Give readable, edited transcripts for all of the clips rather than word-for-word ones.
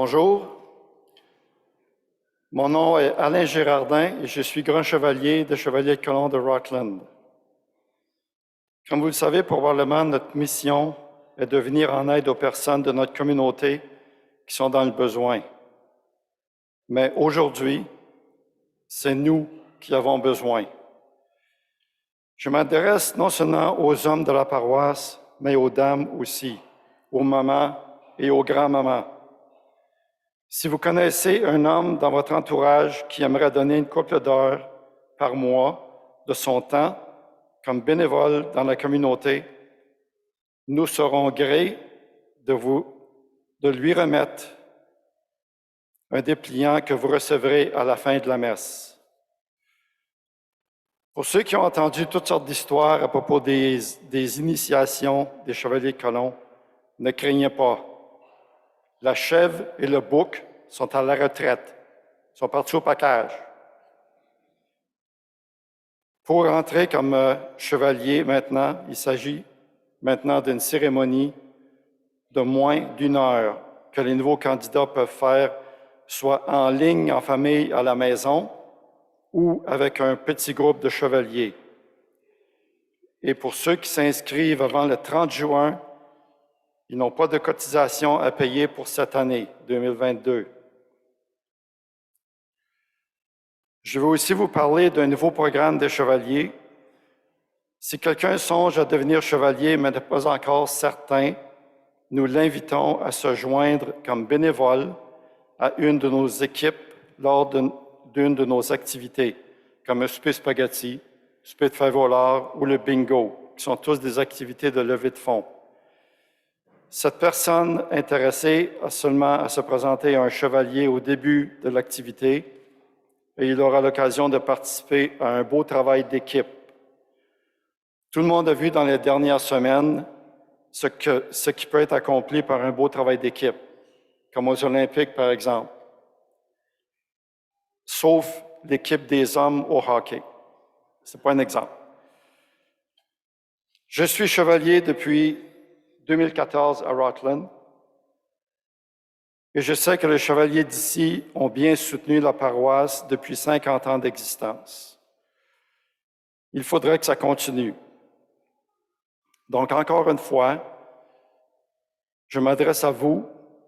Bonjour, mon nom est Alain Girardin et je suis grand chevalier des Chevaliers de Colomb de Rockland. Comme vous le savez probablement, notre mission est de venir en aide aux personnes de notre communauté qui sont dans le besoin. Mais aujourd'hui, c'est nous qui avons besoin. Je m'adresse non seulement aux hommes de la paroisse, mais aux dames aussi, aux mamans et aux grands-mamans. Si vous connaissez un homme dans votre entourage qui aimerait donner une couple d'heures par mois de son temps comme bénévole dans la communauté, nous serons grés de lui remettre un dépliant que vous recevrez à la fin de la messe. Pour ceux qui ont entendu toutes sortes d'histoires à propos des initiations des Chevaliers de Colomb, ne craignez pas. La chèvre et le bouc sont à la retraite, sont partis au pacage. Pour entrer comme chevalier maintenant, il s'agit maintenant d'une cérémonie de moins d'une heure que les nouveaux candidats peuvent faire, soit en ligne, en famille, à la maison, ou avec un petit groupe de chevaliers. Et pour ceux qui s'inscrivent avant le 30 juin, ils n'ont pas de cotisation à payer pour cette année 2022. Je veux aussi vous parler d'un nouveau programme des chevaliers. Si quelqu'un songe à devenir chevalier mais n'est pas encore certain, nous l'invitons à se joindre comme bénévole à une de nos équipes lors d'une de nos activités, comme un souper spaghetti, souper de fèves au lard ou le bingo, qui sont tous des activités de levée de fonds. Cette personne intéressée a seulement à se présenter à un chevalier au début de l'activité et il aura l'occasion de participer à un beau travail d'équipe. Tout le monde a vu dans les dernières semaines ce qui peut être accompli par un beau travail d'équipe, comme aux Olympiques, par exemple, sauf l'équipe des hommes au hockey. Ce n'est pas un exemple. Je suis chevalier depuis 2014 à Rockland et je sais que les chevaliers d'ici ont bien soutenu la paroisse depuis 50 ans d'existence. Il faudrait que ça continue. Donc, encore une fois, je m'adresse à vous,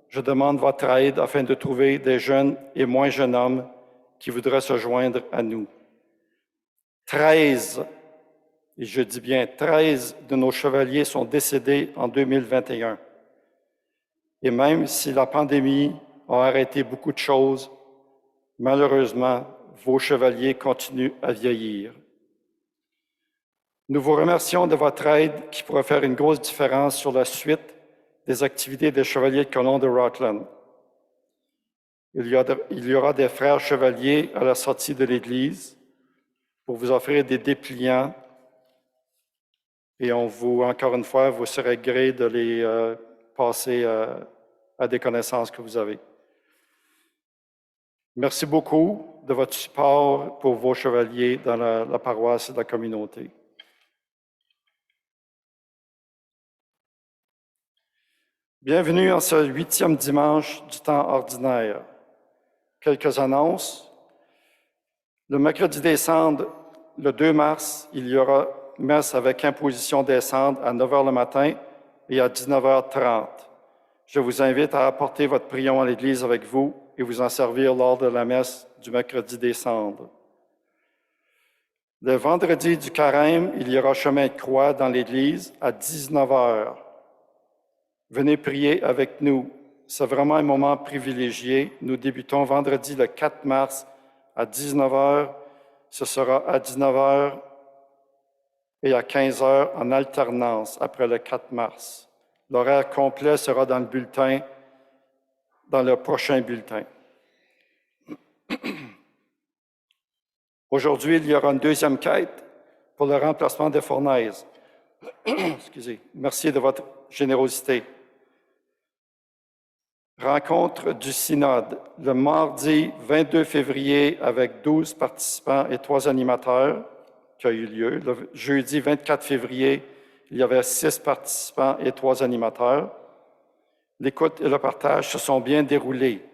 je demande votre aide afin de trouver des jeunes et moins jeunes hommes qui voudraient se joindre à nous. 13, et je dis bien 13 de nos chevaliers sont décédés en 2021. Et même si la pandémie a arrêté beaucoup de choses, malheureusement, vos chevaliers continuent à vieillir. Nous vous remercions de votre aide qui pourra faire une grosse différence sur la suite des activités des Chevaliers de Colomb de Rockland. Il y aura des frères chevaliers à la sortie de l'Église pour vous offrir des dépliants et encore une fois, vous serez gré de les passer à des connaissances que vous avez. Merci beaucoup de votre support pour vos chevaliers dans la paroisse et la communauté. Bienvenue en ce 8e dimanche du temps ordinaire. Quelques annonces. Le mercredi des cendres, le 2 mars, il y aura messe avec imposition des cendres à 9 h le matin et à 19h30. Je vous invite à apporter votre prion à l'Église avec vous et vous en servir lors de la messe du mercredi des cendres. Le vendredi du carême, il y aura chemin de croix dans l'Église à 19 h. Venez prier avec nous. C'est vraiment un moment privilégié. Nous débutons vendredi le 4 mars à 19 h. Ce sera à 19 h et à 15 h en alternance après le 4 mars. L'horaire complet sera dans le bulletin, dans le prochain bulletin. Aujourd'hui, il y aura une deuxième quête pour le remplacement des fournaises. Excusez. Merci de votre générosité. Rencontre du synode, le mardi 22 février avec 12 participants et 3 animateurs qui a eu lieu. Le jeudi 24 février, il y avait 6 participants et 3 animateurs. L'écoute et le partage se sont bien déroulés.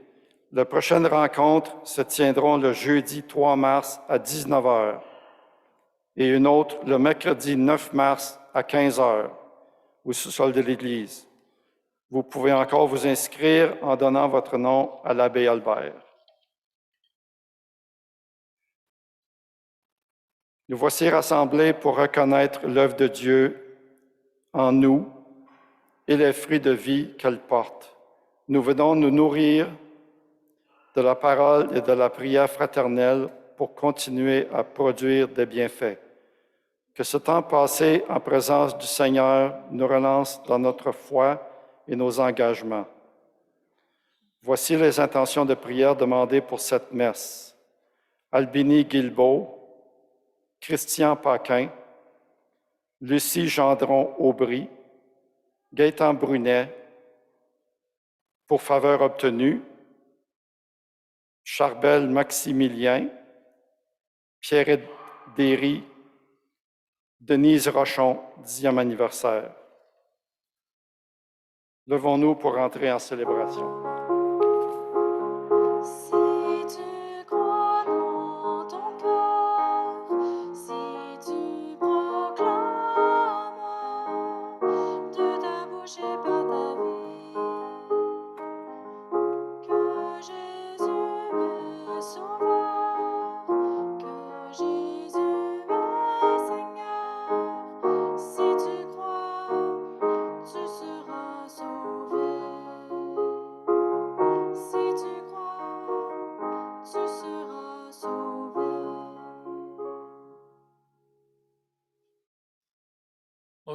Les prochaines rencontres se tiendront le jeudi 3 mars à 19 h et une autre le mercredi 9 mars à 15 h au sous-sol de l'Église. Vous pouvez encore vous inscrire en donnant votre nom à l'abbé Albert. Nous voici rassemblés pour reconnaître l'œuvre de Dieu en nous et les fruits de vie qu'elle porte. Nous venons nous nourrir de la parole et de la prière fraternelle pour continuer à produire des bienfaits. Que ce temps passé en présence du Seigneur nous relance dans notre foi et nos engagements. Voici les intentions de prière demandées pour cette messe. Albini Guilbeault, Christian Paquin, Lucie Gendron-Aubry, Gaëtan Brunet, pour faveur obtenue, Charbel Maximilien, Pierrette Derry, Denise Rochon, 10e anniversaire. Levons-nous pour entrer en célébration.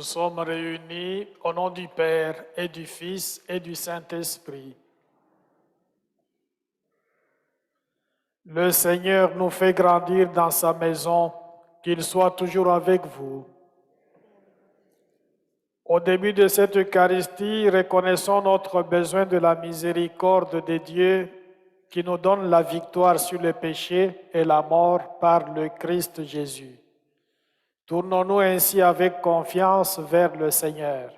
Nous sommes réunis au nom du Père et du Fils et du Saint-Esprit. Le Seigneur nous fait grandir dans sa maison, qu'il soit toujours avec vous. Au début de cette Eucharistie, reconnaissons notre besoin de la miséricorde de Dieu qui nous donne la victoire sur le péché et la mort par le Christ Jésus. Tournons-nous ainsi avec confiance vers le Seigneur.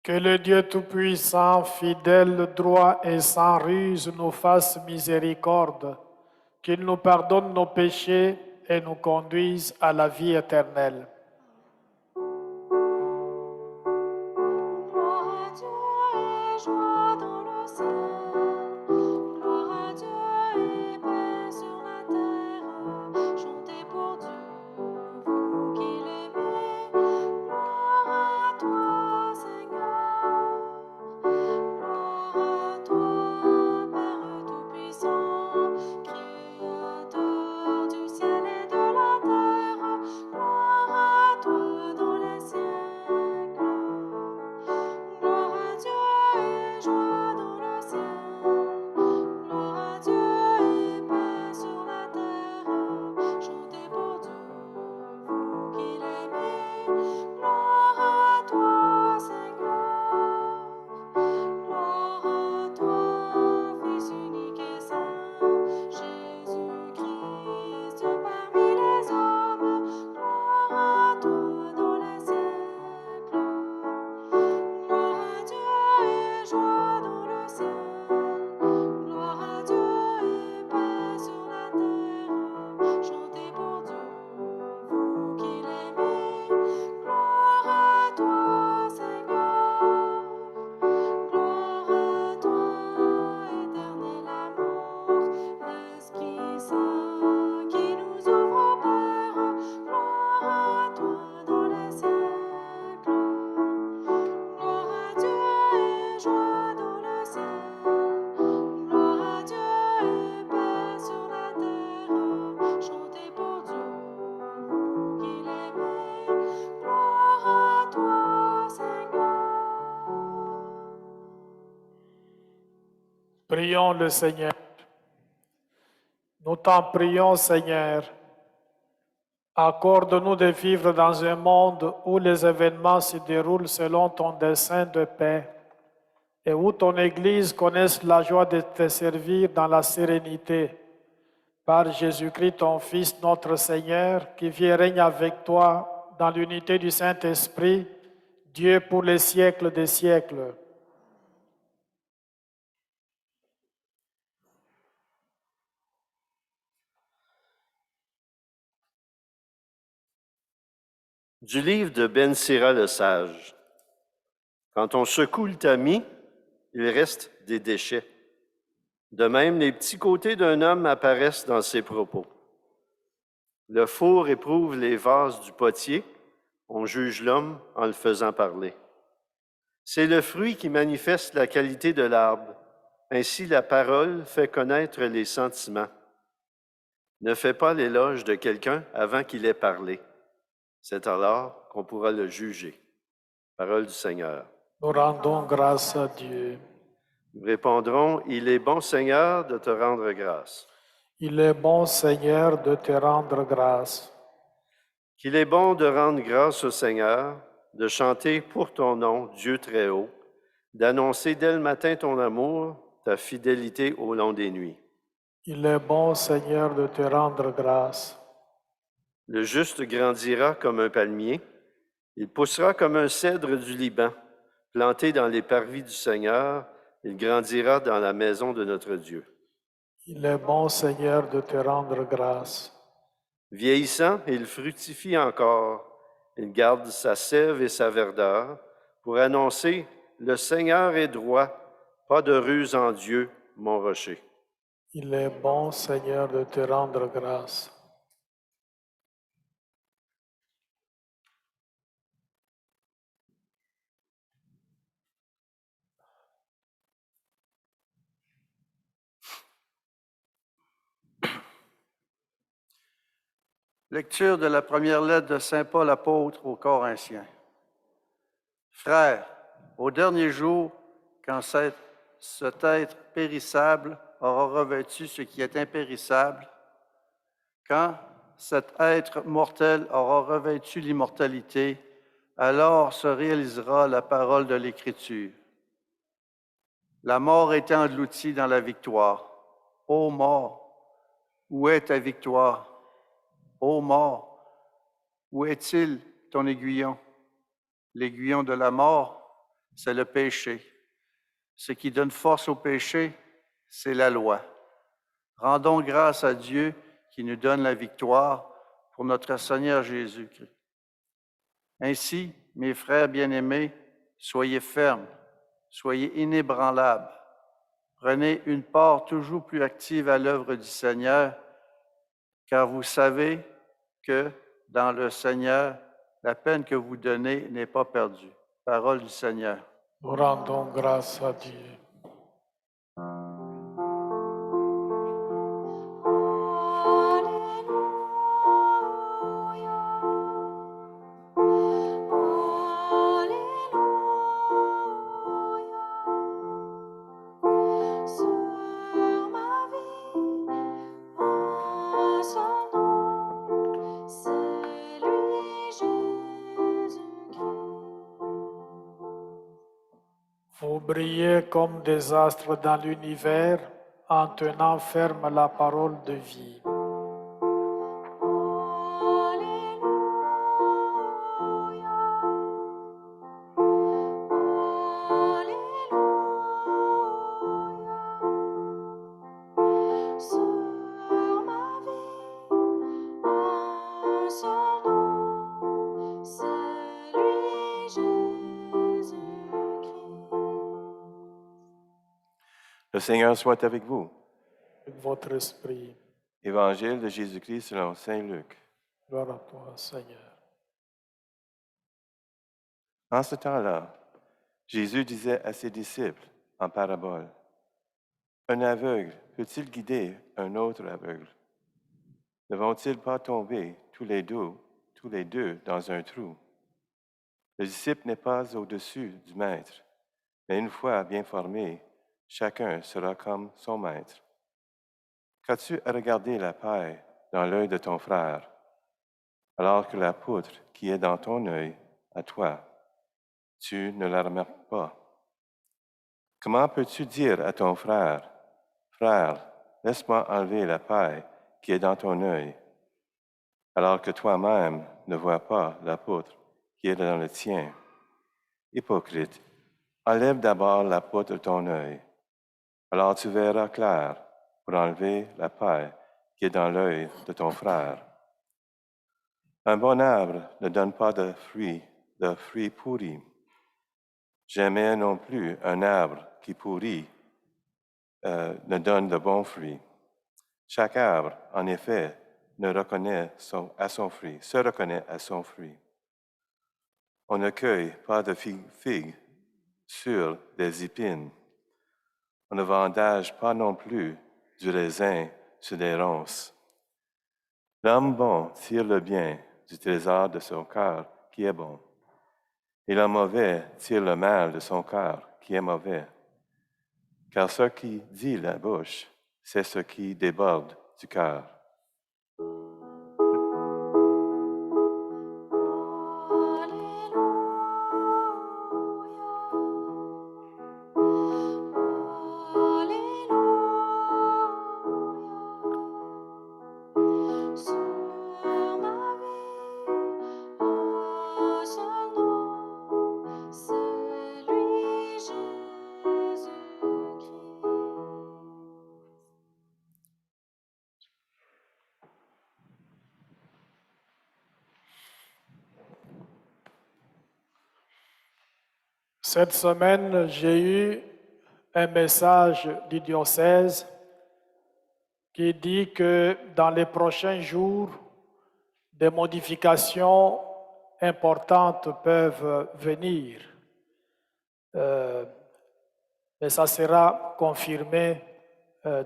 Que le Dieu Tout-Puissant, fidèle, droit et sans ruse nous fasse miséricorde, qu'il nous pardonne nos péchés et nous conduise à la vie éternelle. Gloire Prions le Seigneur. Nous t'en prions, Seigneur. Accorde-nous de vivre dans un monde où les événements se déroulent selon ton dessein de paix et où ton Église connaisse la joie de te servir dans la sérénité. Par Jésus-Christ, ton Fils, notre Seigneur, qui vit et règne avec toi dans l'unité du Saint-Esprit, Dieu pour les siècles des siècles. Du livre de Ben Sira le sage. Quand on secoue le tamis, il reste des déchets. De même, les petits côtés d'un homme apparaissent dans ses propos. Le four éprouve les vases du potier, on juge l'homme en le faisant parler. C'est le fruit qui manifeste la qualité de l'arbre. Ainsi, la parole fait connaître les sentiments. Ne fais pas l'éloge de quelqu'un avant qu'il ait parlé. C'est alors qu'on pourra le juger. Parole du Seigneur. Nous rendons grâce à Dieu. Nous répondrons, il est bon, Seigneur, de te rendre grâce. Il est bon, Seigneur, de te rendre grâce. Qu'il est bon de rendre grâce au Seigneur, de chanter pour ton nom, Dieu très haut, d'annoncer dès le matin ton amour, ta fidélité au long des nuits. Il est bon, Seigneur, de te rendre grâce. Le juste grandira comme un palmier, il poussera comme un cèdre du Liban, planté dans les parvis du Seigneur, il grandira dans la maison de notre Dieu. Il est bon, Seigneur, de te rendre grâce. Vieillissant, il fructifie encore, il garde sa sève et sa verdeur pour annoncer « Le Seigneur est droit, pas de ruse en Dieu, mon rocher. » Il est bon, Seigneur, de te rendre grâce. Lecture de la première lettre de Saint Paul apôtre aux Corinthiens. Frères, au dernier jour, quand cet être périssable aura revêtu ce qui est impérissable, quand cet être mortel aura revêtu l'immortalité, alors se réalisera la parole de l'Écriture. La mort est engloutie dans la victoire. Ô mort, où est ta victoire? Ô mort, où est-il ton aiguillon? L'aiguillon de la mort, c'est le péché. Ce qui donne force au péché, c'est la loi. Rendons grâce à Dieu qui nous donne la victoire pour notre Seigneur Jésus-Christ. Ainsi, mes frères bien-aimés, soyez fermes, soyez inébranlables. Prenez une part toujours plus active à l'œuvre du Seigneur, car vous savez que dans le Seigneur, la peine que vous donnez n'est pas perdue. Parole du Seigneur. Nous rendons grâce à Dieu. Vous brillez comme des astres dans l'univers en tenant ferme la parole de vie. Le Seigneur soit avec vous. Avec votre esprit. Évangile de Jésus-Christ selon Saint Luc. Gloire à toi, Seigneur. En ce temps-là, Jésus disait à ses disciples en parabole, « Un aveugle peut-il guider un autre aveugle? Ne vont-ils pas tomber tous les deux dans un trou? Le disciple n'est pas au-dessus du maître, mais une fois bien formé, chacun sera comme son maître. Qu'as-tu à regarder la paille dans l'œil de ton frère, alors que la poutre qui est dans ton œil, à toi, tu ne la remarques pas? Comment peux-tu dire à ton frère, « Frère, laisse-moi enlever la paille qui est dans ton œil », alors que toi-même ne vois pas la poutre qui est dans le tien? Hypocrite, enlève d'abord la poutre de ton œil, alors tu verras clair pour enlever la paille qui est dans l'œil de ton frère. Un bon arbre ne donne pas de fruits pourris. Jamais non plus un arbre qui pourrit ne donne de bons fruits. Chaque arbre, en effet, se reconnaît à son fruit. On ne cueille pas de figues sur des épines. On ne vendage pas non plus du raisin sur des ronces. L'homme bon tire le bien du trésor de son cœur qui est bon, et l'homme mauvais tire le mal de son cœur qui est mauvais. Car ce qui dit la bouche, c'est ce qui déborde du cœur. Cette semaine, j'ai eu un message du diocèse qui dit que dans les prochains jours, des modifications importantes peuvent venir. Mais ça sera confirmé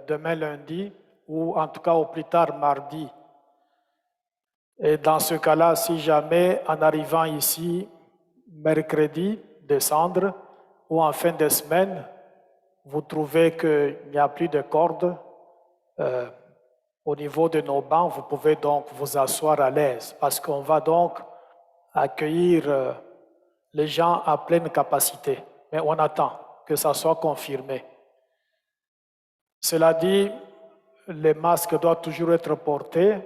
demain lundi ou en tout cas au plus tard mardi. Et dans ce cas-là, si jamais en arrivant ici, mercredi, descendre, ou en fin de semaine, vous trouvez qu'il n'y a plus de cordes au niveau de nos bancs, vous pouvez donc vous asseoir à l'aise parce qu'on va donc accueillir les gens à pleine capacité. Mais on attend que ça soit confirmé. Cela dit, les masques doivent toujours être portés,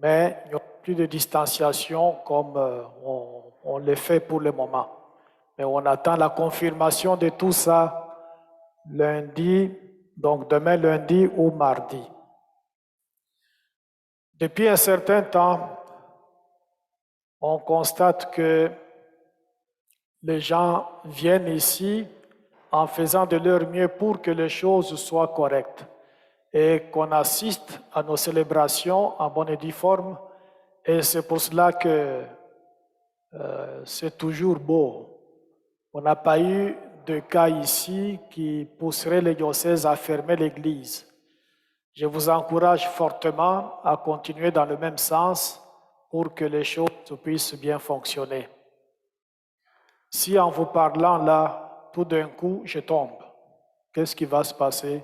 mais il n'y a plus de distanciation comme on le fait pour le moment. Mais on attend la confirmation de tout ça lundi, donc demain lundi ou mardi. Depuis un certain temps, on constate que les gens viennent ici en faisant de leur mieux pour que les choses soient correctes et qu'on assiste à nos célébrations en bonne et due forme. Et c'est pour cela que c'est toujours beau. On n'a pas eu de cas ici qui pousserait les diocèses à fermer l'Église. Je vous encourage fortement à continuer dans le même sens pour que les choses puissent bien fonctionner. Si en vous parlant là, tout d'un coup, je tombe, qu'est-ce qui va se passer?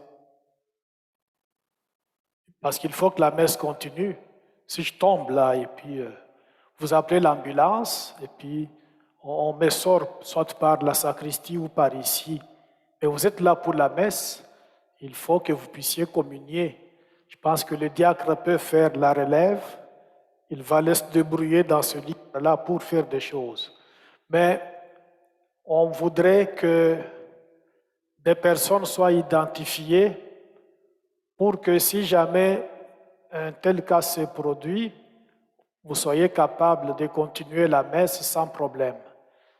Parce qu'il faut que la messe continue. Si je tombe là et puis vous appelez l'ambulance et puis on me sort soit par la sacristie ou par ici, et vous êtes là pour la messe, il faut que vous puissiez communier. Je pense que le diacre peut faire la relève, il va laisser débrouiller dans ce livre-là pour faire des choses. Mais on voudrait que des personnes soient identifiées pour que si jamais un tel cas se produit, vous soyez capable de continuer la messe sans problème.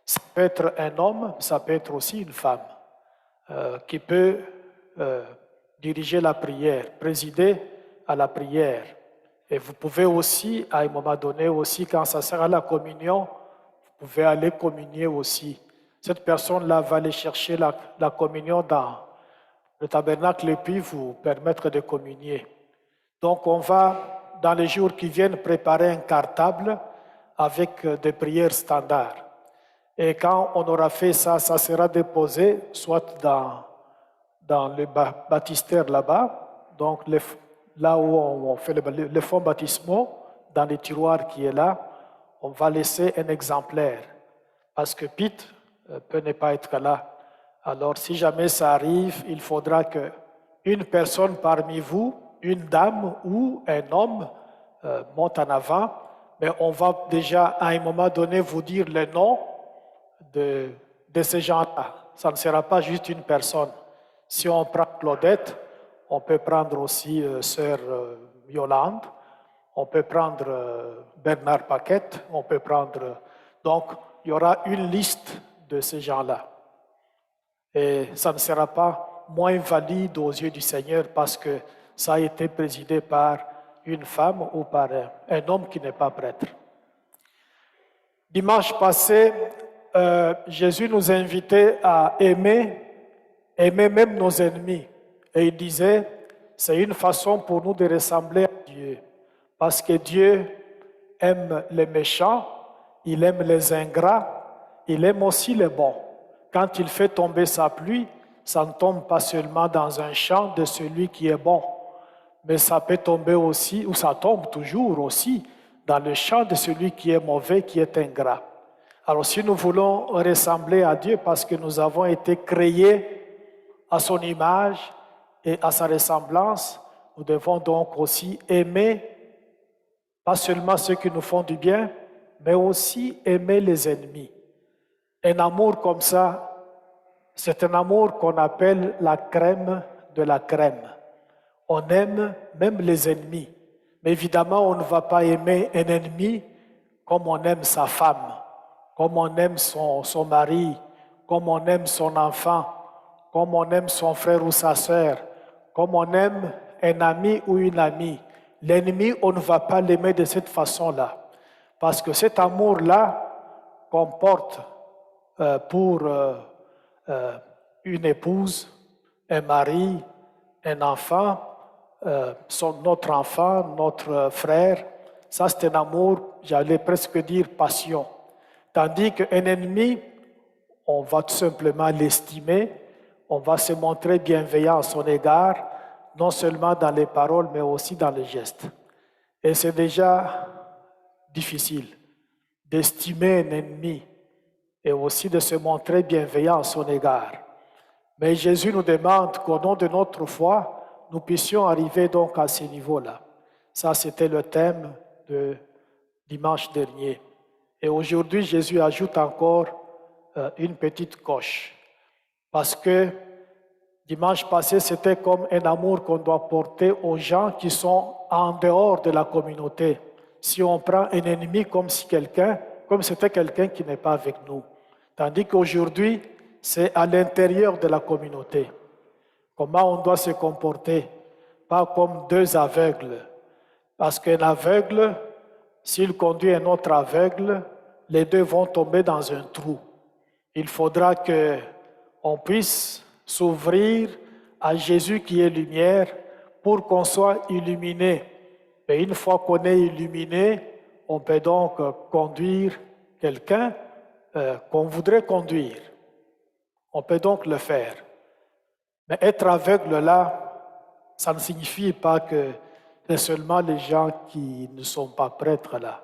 Ça peut être un homme, ça peut être aussi une femme qui peut diriger la prière, présider à la prière. Et vous pouvez aussi, à un moment donné aussi, quand ça sera la communion, vous pouvez aller communier aussi. Cette personne-là va aller chercher la communion dans le tabernacle et puis vous permettre de communier. Donc on va, dans les jours qui viennent, préparer un cartable avec des prières standards. Et quand on aura fait ça, ça sera déposé soit dans dans le baptistère là-bas, donc là où on fait les fonds baptismaux, dans le tiroir qui est là, on va laisser un exemplaire parce que Pete peut ne pas être là. Alors, si jamais ça arrive, il faudra qu'une personne parmi vous, une dame ou un homme, monte en avant, mais on va déjà à un moment donné vous dire le nom de ces gens-là. Ça ne sera pas juste une personne. Si on prend Claudette, on peut prendre aussi Sœur Yolande, on peut prendre Bernard Paquette, on peut prendre... Donc, il y aura une liste de ces gens-là. Et ça ne sera pas moins valide aux yeux du Seigneur parce que ça a été présidé par une femme ou par un homme qui n'est pas prêtre. Dimanche passé, Jésus nous invitait à aimer même nos ennemis. Et il disait, c'est une façon pour nous de ressembler à Dieu. Parce que Dieu aime les méchants, il aime les ingrats, il aime aussi les bons. Quand il fait tomber sa pluie, ça ne tombe pas seulement dans un champ de celui qui est bon, mais ça peut tomber aussi, ou ça tombe toujours aussi, dans le champ de celui qui est mauvais, qui est ingrat. Alors si nous voulons ressembler à Dieu parce que nous avons été créés à son image et à sa ressemblance, nous devons donc aussi aimer, pas seulement ceux qui nous font du bien, mais aussi aimer les ennemis. Un amour comme ça, c'est un amour qu'on appelle la crème de la crème. On aime même les ennemis. Mais évidemment, on ne va pas aimer un ennemi comme on aime sa femme, comme on aime son mari, comme on aime son enfant, comme on aime son frère ou sa sœur, comme on aime un ami ou une amie. L'ennemi, on ne va pas l'aimer de cette façon-là. Parce que cet amour-là comporte pour une épouse, un mari, un enfant, notre enfant, notre frère. Ça, c'est un amour, j'allais presque dire passion. Tandis qu'un ennemi, on va tout simplement l'estimer, on va se montrer bienveillant à son égard, non seulement dans les paroles, mais aussi dans les gestes. Et c'est déjà difficile d'estimer un ennemi et aussi de se montrer bienveillant à son égard. Mais Jésus nous demande qu'au nom de notre foi, nous puissions arriver donc à ce niveau-là. Ça, c'était le thème de dimanche dernier. Et aujourd'hui, Jésus ajoute encore une petite coche. Parce que dimanche passé, c'était comme un amour qu'on doit porter aux gens qui sont en dehors de la communauté. Si on prend un ennemi comme c'était quelqu'un qui n'est pas avec nous. Tandis qu'aujourd'hui, c'est à l'intérieur de la communauté. Comment on doit se comporter? Pas comme deux aveugles. Parce qu'un aveugle, s'il conduit un autre aveugle, les deux vont tomber dans un trou. Il faudra qu'on puisse s'ouvrir à Jésus qui est lumière pour qu'on soit illuminé. Et une fois qu'on est illuminé, on peut donc conduire quelqu'un qu'on voudrait conduire. On peut donc le faire. Mais être aveugle là, ça ne signifie pas que c'est seulement les gens qui ne sont pas prêtres là.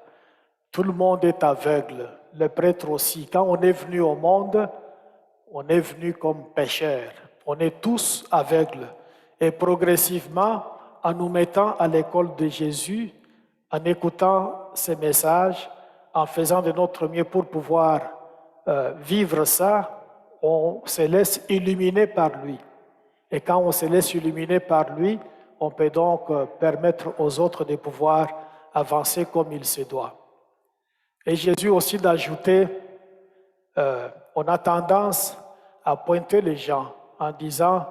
Tout le monde est aveugle, les prêtres aussi. Quand on est venu au monde, on est venu comme pécheurs. On est tous aveugles. Et progressivement, en nous mettant à l'école de Jésus, en écoutant ses messages, en faisant de notre mieux pour pouvoir vivre ça, on se laisse illuminer par lui. Et quand on se laisse illuminer par lui, on peut donc permettre aux autres de pouvoir avancer comme il se doit. Et Jésus aussi d'ajouter, on a tendance à pointer les gens en disant,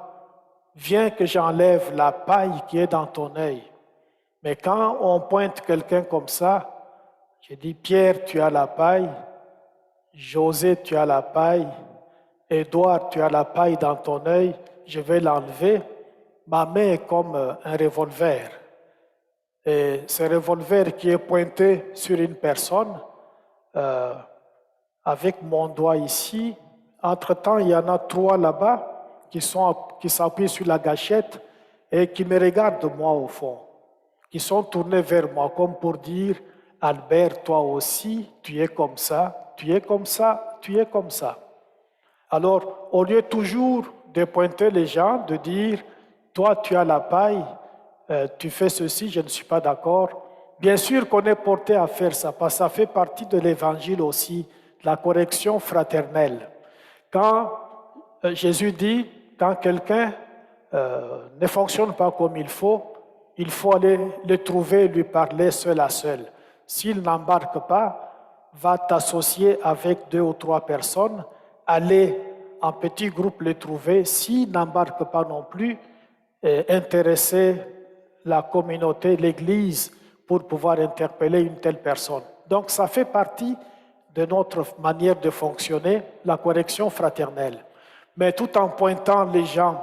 viens que j'enlève la paille qui est dans ton œil. Mais quand on pointe quelqu'un comme ça, je dis, Pierre, tu as la paille, José, tu as la paille, Édouard, tu as la paille dans ton œil, je vais l'enlever. Ma main est comme un revolver. Et ce revolver qui est pointé sur une personne, avec mon doigt ici, entre-temps, il y en a 3 là-bas, qui s'appuient sur la gâchette et qui me regardent moi au fond, qui sont tournés vers moi comme pour dire, Albert, toi aussi, tu es comme ça, tu es comme ça, tu es comme ça. Alors, au lieu toujours de pointer les gens, de dire, toi, tu as la paille, tu fais ceci, je ne suis pas d'accord. Bien sûr qu'on est porté à faire ça, parce que ça fait partie de l'évangile aussi, la correction fraternelle. Quand Jésus dit, quand quelqu'un ne fonctionne pas comme il faut aller le trouver et lui parler seul à seul. S'il n'embarque pas, va t'associer avec 2 ou 3 personnes, aller en petit groupe le trouver. S'il n'embarque pas non plus, intéresser la communauté, l'Église, pour pouvoir interpeller une telle personne. Donc ça fait partie de notre manière de fonctionner, la correction fraternelle. Mais tout en pointant les gens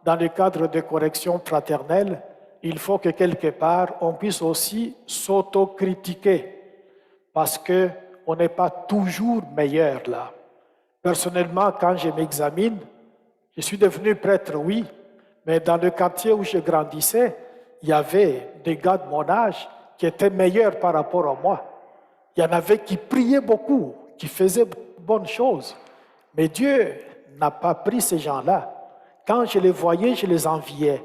dans le cadre de correction fraternelle, il faut que quelque part, on puisse aussi s'autocritiquer parce qu'on n'est pas toujours meilleur là. Personnellement, quand je m'examine, je suis devenu prêtre, oui, mais dans le quartier où je grandissais, il y avait des gars de mon âge qui étaient meilleurs par rapport à moi. Il y en avait qui priaient beaucoup, qui faisaient de bonnes choses. Mais Dieu n'a pas pris ces gens-là. Quand je les voyais, je les enviais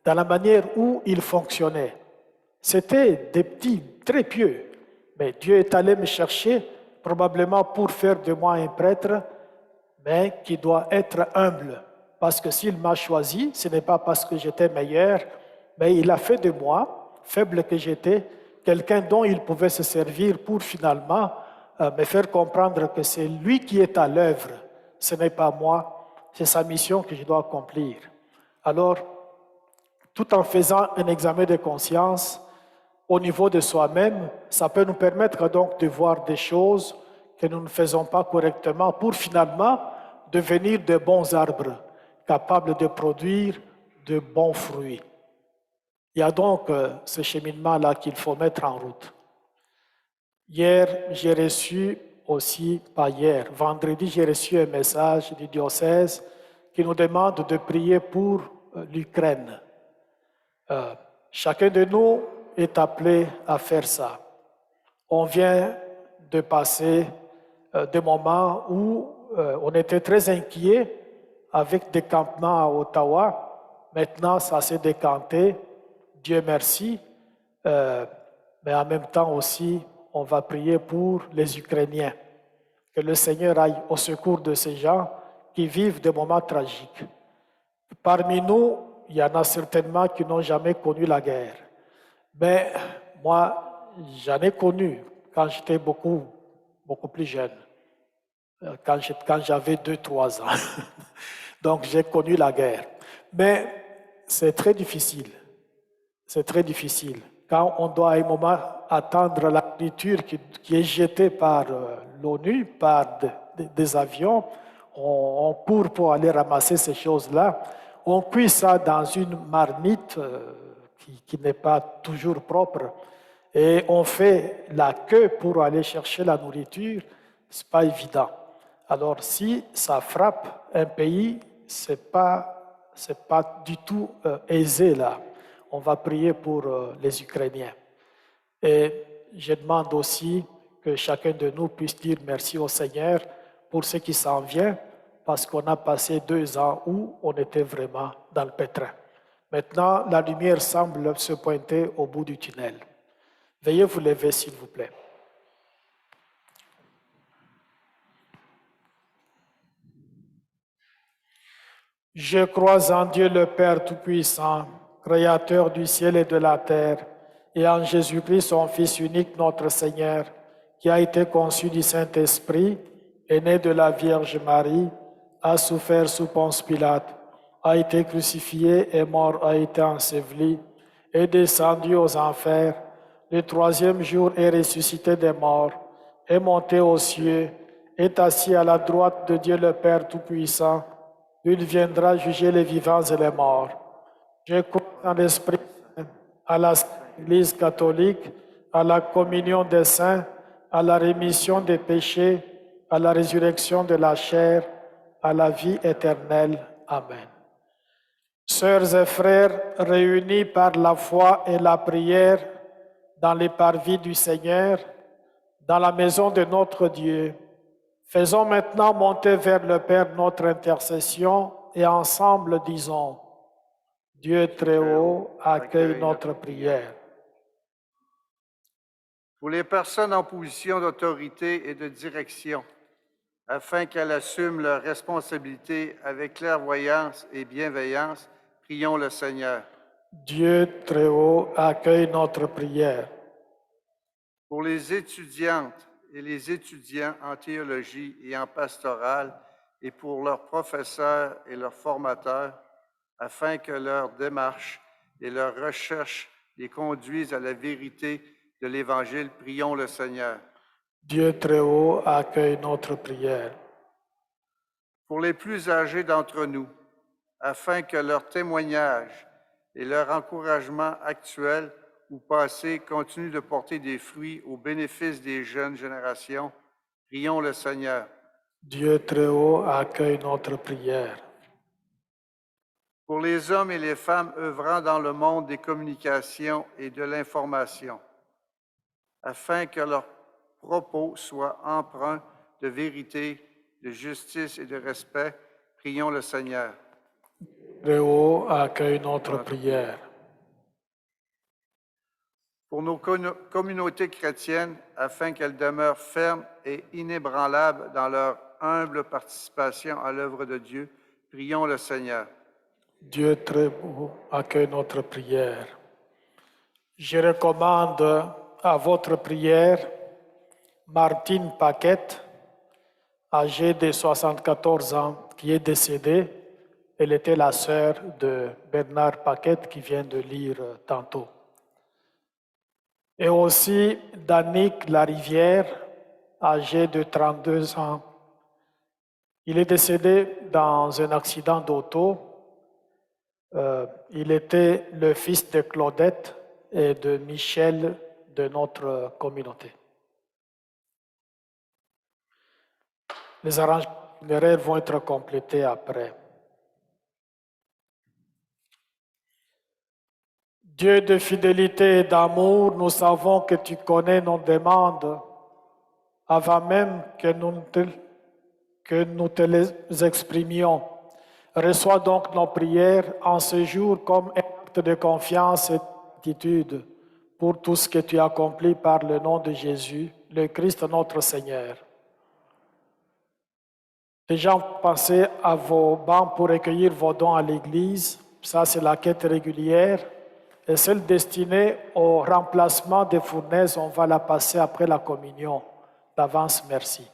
dans la manière où ils fonctionnaient. C'était des petits très pieux. Mais Dieu est allé me chercher, probablement pour faire de moi un prêtre, mais qui doit être humble. Parce que s'il m'a choisi, ce n'est pas parce que j'étais meilleur, mais il a fait de moi, faible que j'étais, quelqu'un dont il pouvait se servir pour finalement me faire comprendre que c'est lui qui est à l'œuvre, ce n'est pas moi, c'est sa mission que je dois accomplir. Alors, tout en faisant un examen de conscience au niveau de soi-même, ça peut nous permettre donc de voir des choses que nous ne faisons pas correctement pour finalement devenir de bons arbres, capables de produire de bons fruits. Il y a donc ce cheminement-là qu'il faut mettre en route. Hier, j'ai reçu aussi, pas hier, vendredi, j'ai reçu un message du diocèse qui nous demande de prier pour l'Ukraine. Chacun de nous est appelé à faire ça. On vient de passer des moments où on était très inquiets avec des campements à Ottawa. Maintenant, ça s'est décanté. Dieu merci. Mais en même temps aussi, on va prier pour les Ukrainiens. Que le Seigneur aille au secours de ces gens qui vivent des moments tragiques. Parmi nous, il y en a certainement qui n'ont jamais connu la guerre. Mais moi, j'en ai connu quand j'étais beaucoup plus jeune, quand j'avais 2-3 ans. Donc, j'ai connu la guerre. Mais c'est très difficile. C'est très difficile. Quand on doit à un moment attendre la nourriture qui est jetée par l'ONU, par des avions, on court pour aller ramasser ces choses-là. On cuit ça dans une marmite qui n'est pas toujours propre et on fait la queue pour aller chercher la nourriture. Ce n'est pas évident. Alors, si ça frappe un pays, ce n'est pas du tout aisé là. On va prier pour les Ukrainiens. Et je demande aussi que chacun de nous puisse dire merci au Seigneur pour ce qui s'en vient, parce qu'on a passé 2 ans où on était vraiment dans le pétrin. Maintenant, la lumière semble se pointer au bout du tunnel. Veuillez vous lever, s'il vous plaît. Je crois en Dieu le Père Tout-Puissant, Créateur du ciel et de la terre, et en Jésus-Christ, son Fils unique, notre Seigneur, qui a été conçu du Saint-Esprit, est né de la Vierge Marie, a souffert sous Ponce Pilate, a été crucifié et mort, a été enseveli, est descendu aux enfers, le 3e jour est ressuscité des morts, est monté aux cieux, est assis à la droite de Dieu le Père Tout-Puissant. Il viendra juger les vivants et les morts. Je crois en l'Esprit Saint, à la Église catholique, à la communion des saints, à la rémission des péchés, à la résurrection de la chair, à la vie éternelle. Amen. Sœurs et frères, réunis par la foi et la prière dans les parvis du Seigneur, dans la maison de notre Dieu, faisons maintenant monter vers le Père notre intercession et ensemble disons, Dieu très haut, accueille notre prière. Pour les personnes en position d'autorité et de direction, afin qu'elles assument leurs responsabilités avec clairvoyance et bienveillance, prions le Seigneur. Dieu très haut, accueille notre prière. Pour les étudiantes et les étudiants en théologie et en pastorale, et pour leurs professeurs et leurs formateurs, afin que leur démarche et leur recherche les conduisent à la vérité de l'Évangile, prions le Seigneur. Dieu très haut, accueille notre prière. Pour les plus âgés d'entre nous, afin que leur témoignage et leur encouragement actuel ou passé continuent de porter des fruits au bénéfice des jeunes générations, prions le Seigneur. Dieu très haut, accueille notre prière. Pour les hommes et les femmes œuvrant dans le monde des communications et de l'information, afin que leurs propos soient empreints de vérité, de justice et de respect, prions le Seigneur. Très haut, accueille notre prière. Pour nos communautés chrétiennes, afin qu'elles demeurent fermes et inébranlables dans leur humble participation à l'œuvre de Dieu, prions le Seigneur. Dieu très haut, accueille notre prière. Je recommande à votre prière Martine Paquette, âgée de 74 ans, qui est décédée. Elle était la sœur de Bernard Paquette qui vient de lire tantôt. Et aussi Danick Larivière, âgé de 32 ans. Il est décédé dans un accident d'auto. Il était le fils de Claudette et de Michel de notre communauté. Les arrangements funéraires vont être complétés après. Dieu de fidélité et d'amour, nous savons que tu connais nos demandes avant même que nous te les exprimions. Reçois donc nos prières en ce jour comme un acte de confiance et d'attitude pour tout ce que tu as accompli par le nom de Jésus, le Christ notre Seigneur. Les gens pensez à vos bancs pour recueillir vos dons à l'Église. Ça, c'est la quête régulière. Et celle destinée au remplacement des fournaises, on va la passer après la communion. D'avance, merci.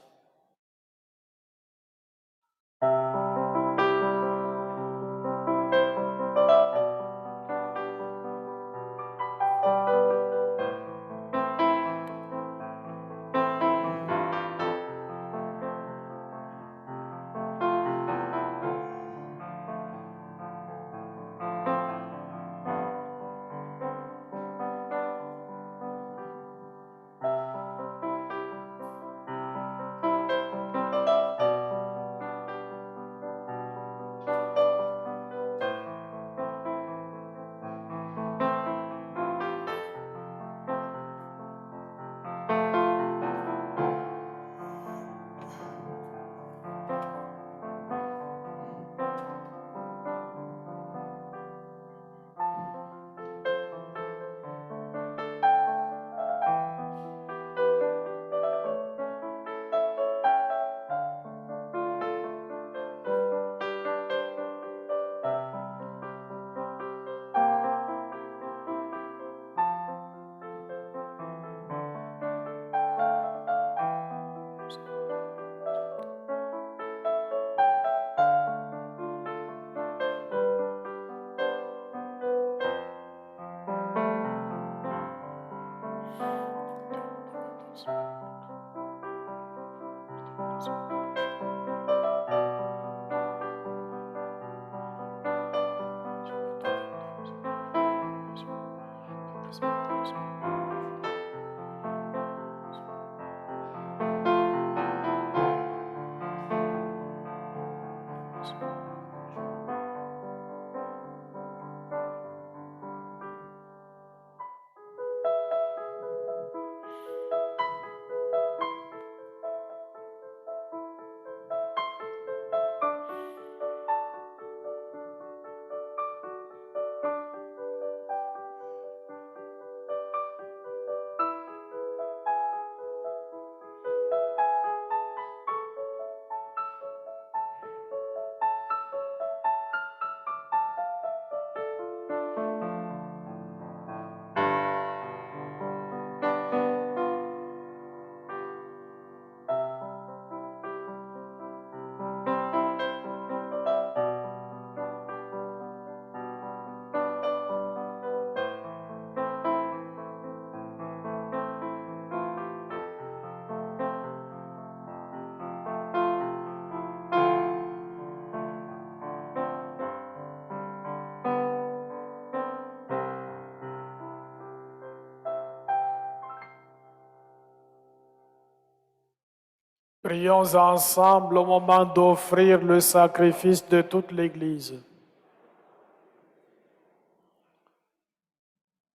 Prions ensemble au moment d'offrir le sacrifice de toute l'Église.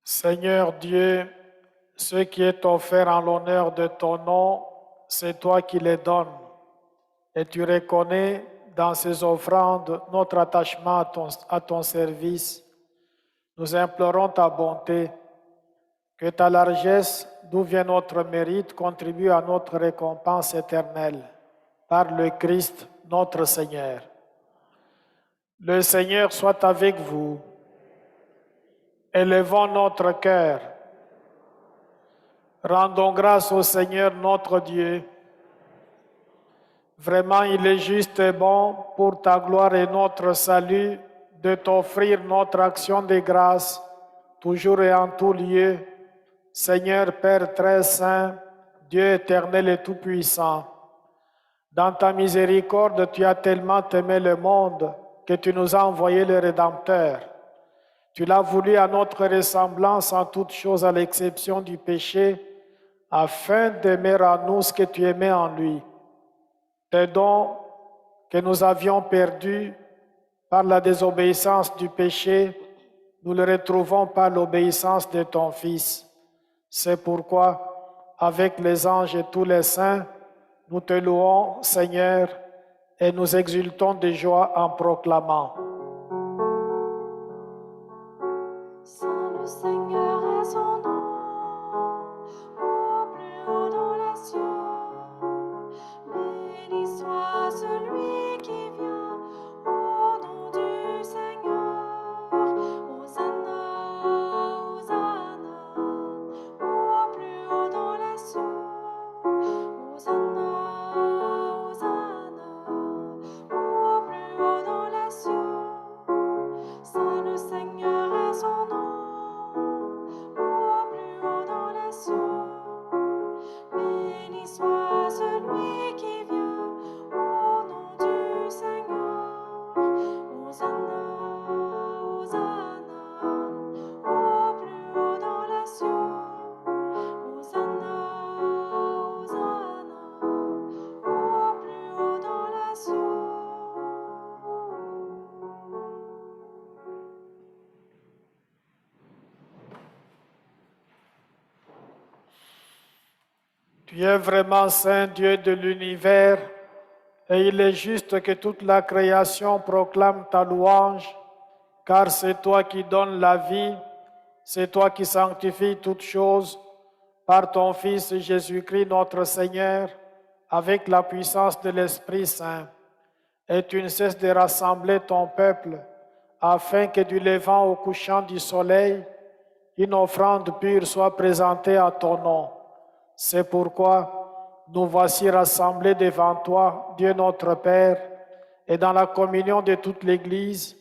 Seigneur Dieu, ce qui est offert en l'honneur de ton nom, c'est toi qui les donnes. Et tu reconnais dans ces offrandes notre attachement à ton service. Nous implorons ta bonté, que ta largesse, d'où vient notre mérite, contribue à notre récompense éternelle, par le Christ notre Seigneur. Le Seigneur soit avec vous. Élevons notre cœur. Rendons grâce au Seigneur notre Dieu. Vraiment, il est juste et bon pour ta gloire et notre salut de t'offrir notre action de grâce, toujours et en tout lieu. Seigneur Père très saint, Dieu éternel et tout-puissant, dans ta miséricorde, tu as tellement aimé le monde que tu nous as envoyé le Rédempteur. Tu l'as voulu à notre ressemblance en toutes choses à l'exception du péché, afin d'aimer en nous ce que tu aimais en lui. Tes dons que nous avions perdus par la désobéissance du péché, nous le retrouvons par l'obéissance de ton Fils. C'est pourquoi, avec les anges et tous les saints, nous te louons, Seigneur, et nous exultons de joie en proclamant. Saint le Seigneur est son nom, au plus haut dans les cieux. Béni soit celui qui vient au nom du Seigneur. Hosanna, Hosanna, au plus haut dans les cieux. Hosanna, Hosanna, au plus haut dans les cieux. Saint le Seigneur est son nom, au plus haut dans les cieux. Béni soit celui qui vient au nom du Seigneur. Hosanna, Hosanna, au plus haut dans les cieux. Hosanna, Hosanna, au plus haut dans les cieux. Tu es vraiment Saint Dieu de l'univers, et il est juste que toute la création proclame ta louange, car c'est toi qui donnes la vie, c'est toi qui sanctifies toutes choses par ton Fils Jésus-Christ notre Seigneur, avec la puissance de l'Esprit Saint. Et tu ne cesses de rassembler ton peuple, afin que du levant au couchant du soleil, une offrande pure soit présentée à ton nom. C'est pourquoi nous voici rassemblés devant toi, Dieu notre Père, et dans la communion de toute l'Église,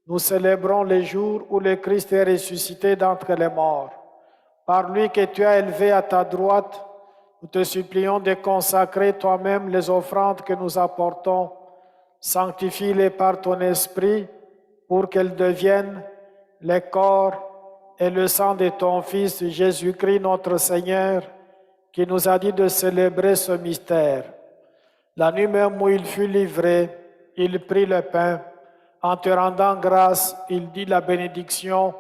nous célébrons les jours où le Christ est ressuscité d'entre les morts. Par lui que tu as élevé à ta droite, nous te supplions de consacrer toi-même les offrandes que nous apportons. Sanctifie-les par ton Esprit pour qu'elles deviennent le corps et le sang de ton Fils Jésus-Christ notre Seigneur, qui nous a dit de célébrer ce mystère. La nuit même où il fut livré, il prit le pain. En te rendant grâce, il dit la bénédiction,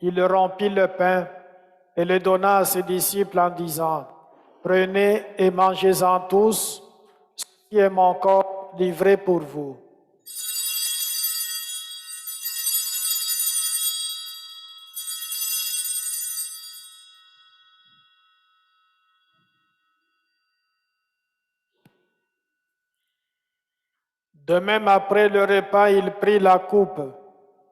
il rompit le pain et le donna à ses disciples en disant, « Prenez et mangez-en tous, ce qui est mon corps livré pour vous. » De même, après le repas, il prit la coupe.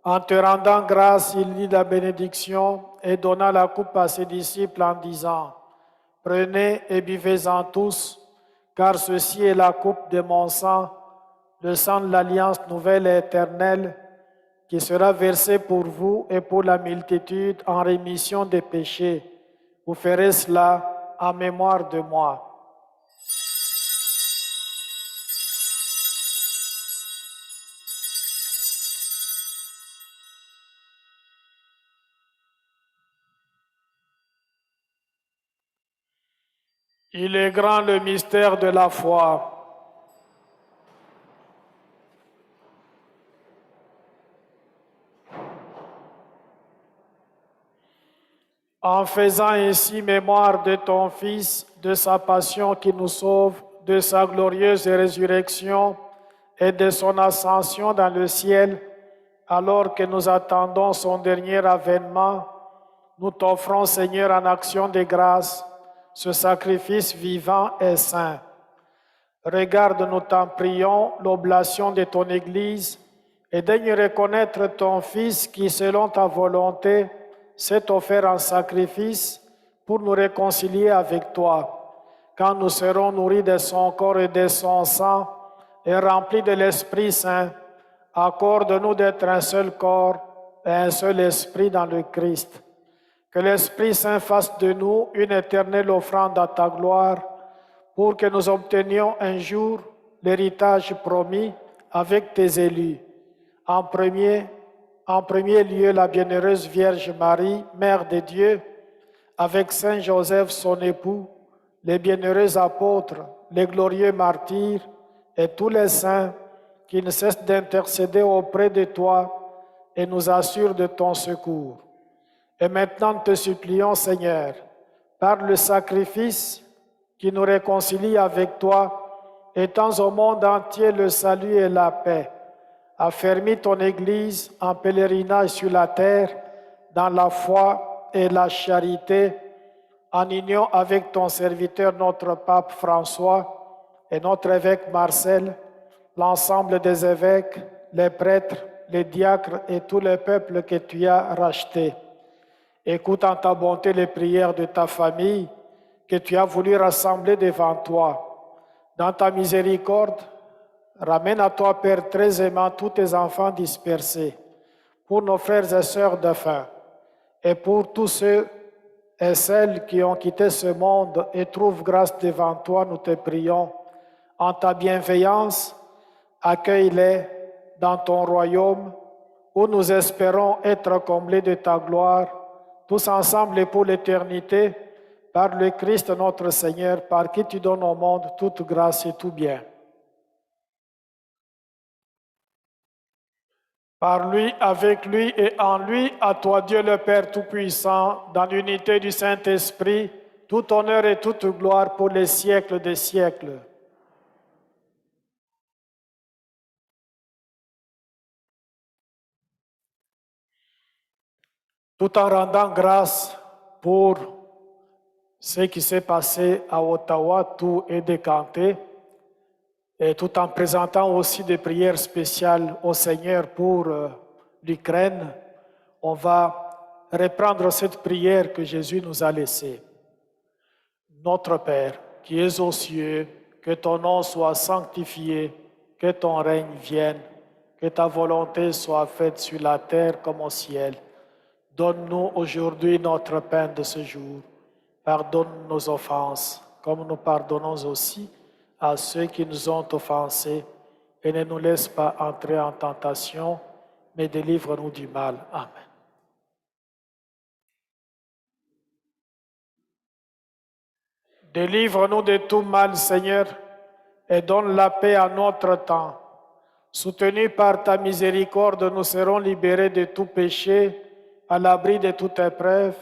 En te rendant grâce, il dit la bénédiction et donna la coupe à ses disciples en disant, « Prenez et buvez-en tous, car ceci est la coupe de mon sang, le sang de l'alliance nouvelle et éternelle, qui sera versé pour vous et pour la multitude en rémission des péchés. Vous ferez cela en mémoire de moi. » Il est grand le mystère de la foi. En faisant ainsi mémoire de ton Fils, de sa passion qui nous sauve, de sa glorieuse résurrection et de son ascension dans le ciel, alors que nous attendons son dernier avènement, nous t'offrons, Seigneur, en action de grâce, ce sacrifice vivant et saint. Regarde, nous t'en prions, l'oblation de ton Église et daigne reconnaître ton Fils qui, selon ta volonté, s'est offert en sacrifice pour nous réconcilier avec toi. Quand nous serons nourris de son corps et de son sang et remplis de l'Esprit Saint, accorde-nous d'être un seul corps et un seul esprit dans le Christ. Que l'Esprit Saint fasse de nous une éternelle offrande à ta gloire, pour que nous obtenions un jour l'héritage promis avec tes élus. En premier lieu, la bienheureuse Vierge Marie, Mère de Dieu, avec Saint Joseph, son époux, les bienheureux apôtres, les glorieux martyrs et tous les saints qui ne cessent d'intercéder auprès de toi et nous assurent de ton secours. Et maintenant, te supplions, Seigneur, par le sacrifice qui nous réconcilie avec toi, étends au monde entier le salut et la paix. Affermis ton Église en pèlerinage sur la terre, dans la foi et la charité, en union avec ton serviteur, notre pape François, et notre évêque Marcel, l'ensemble des évêques, les prêtres, les diacres et tout le peuple que tu as racheté. Écoute en ta bonté les prières de ta famille que tu as voulu rassembler devant toi. Dans ta miséricorde, ramène à toi, Père très aimant, tous tes enfants dispersés, pour nos frères et sœurs défunts, et pour tous ceux et celles qui ont quitté ce monde et trouvent grâce devant toi, nous te prions. En ta bienveillance, accueille-les dans ton royaume, où nous espérons être comblés de ta gloire, tous ensemble et pour l'éternité, par le Christ notre Seigneur, par qui tu donnes au monde toute grâce et tout bien. Par lui, avec lui et en lui, à toi Dieu le Père Tout-Puissant, dans l'unité du Saint-Esprit, tout honneur et toute gloire pour les siècles des siècles. Tout en rendant grâce pour ce qui s'est passé à Ottawa, tout est décanté, et tout en présentant aussi des prières spéciales au Seigneur pour l'Ukraine, on va reprendre cette prière que Jésus nous a laissée. Notre Père, qui es aux cieux, que ton nom soit sanctifié, que ton règne vienne, que ta volonté soit faite sur la terre comme au ciel. Donne-nous aujourd'hui notre pain de ce jour. Pardonne nos offenses, comme nous pardonnons aussi à ceux qui nous ont offensés. Et ne nous laisse pas entrer en tentation, mais délivre-nous du mal. Amen. Délivre-nous de tout mal, Seigneur, et donne la paix à notre temps. Soutenus par ta miséricorde, nous serons libérés de tout péché, à l'abri de toute épreuve,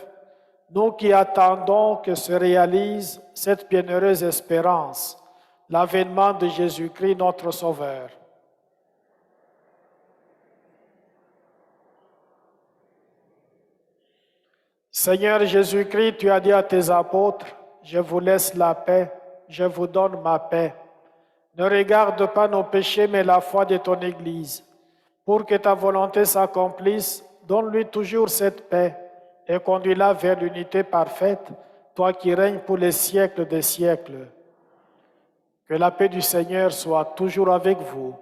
nous qui attendons que se réalise cette bienheureuse espérance, l'avènement de Jésus-Christ, notre Sauveur. Seigneur Jésus-Christ, tu as dit à tes apôtres, je vous laisse la paix, je vous donne ma paix. Ne regarde pas nos péchés, mais la foi de ton Église. Pour que ta volonté s'accomplisse, donne-lui toujours cette paix et conduis-la vers l'unité parfaite, toi qui règnes pour les siècles des siècles. Que la paix du Seigneur soit toujours avec vous.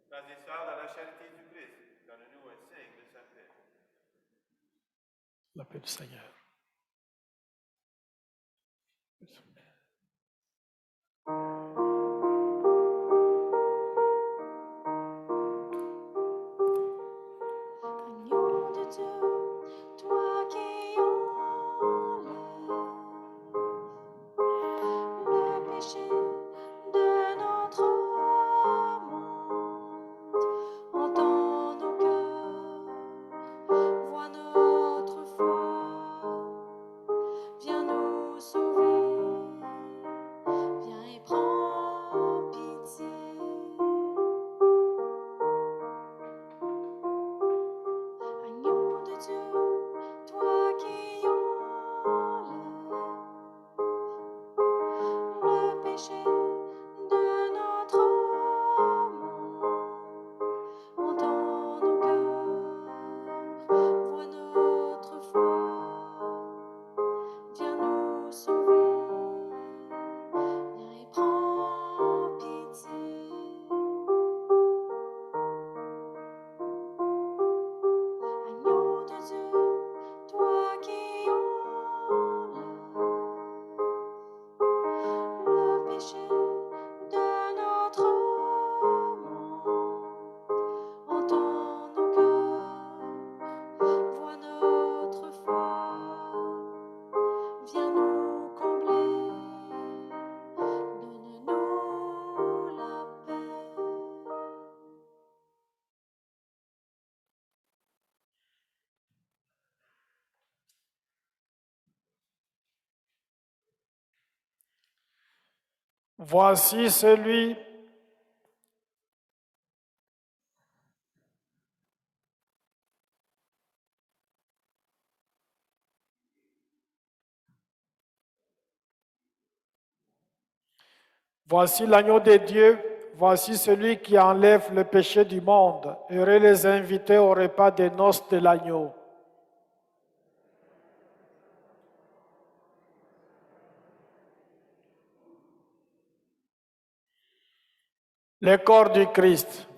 Frères et sœurs, dans la charité du Christ, donnez-nous un signe de sa paix. La paix du Seigneur. Agneau de Dieu, toi qui enlèves Voici celui Voici l'agneau de Dieu, voici celui qui enlève le péché du monde. Heureux les invités au repas des noces de l'agneau. Le corps du Christ.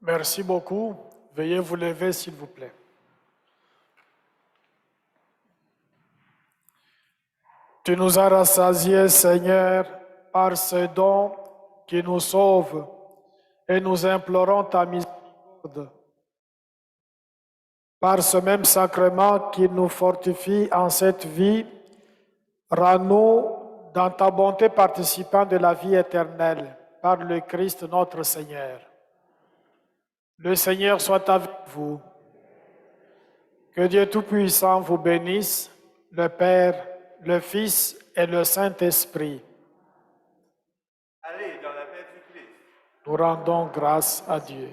Merci beaucoup. Veuillez vous lever, s'il vous plaît. Tu nous as rassasiés, Seigneur, par ce don qui nous sauve et nous implorons ta miséricorde. Par ce même sacrement qui nous fortifie en cette vie, rends-nous dans ta bonté participants de la vie éternelle par le Christ notre Seigneur. Le Seigneur soit avec vous. Que Dieu Tout-Puissant vous bénisse, le Père, le Fils et le Saint-Esprit. Allez dans la paix du Christ. Nous rendons grâce à Dieu.